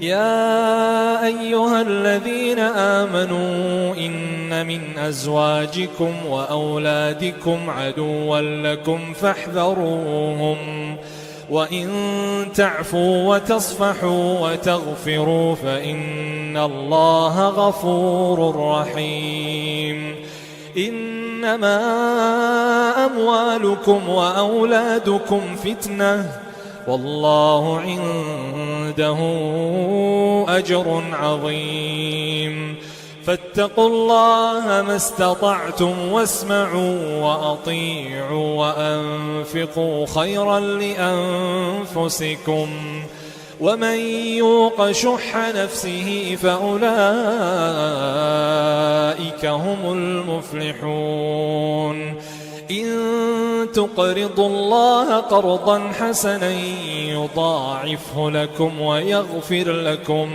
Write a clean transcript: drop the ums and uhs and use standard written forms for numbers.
يا أيها الذين آمنوا إن من أزواجكم وأولادكم عدوا لكم فاحذروهم وإن تعفوا وتصفحوا وتغفروا فإن الله غفور رحيم. إنما أموالكم وأولادكم فتنة والله عنده أجر عظيم. فاتقوا الله ما استطعتم واسمعوا وأطيعوا وأنفقوا خيرا لأنفسكم ومن يوق شح نفسه فأولئك هم المفلحون. إن تقرضوا الله قرضا حسنا يضاعفه لكم ويغفر لكم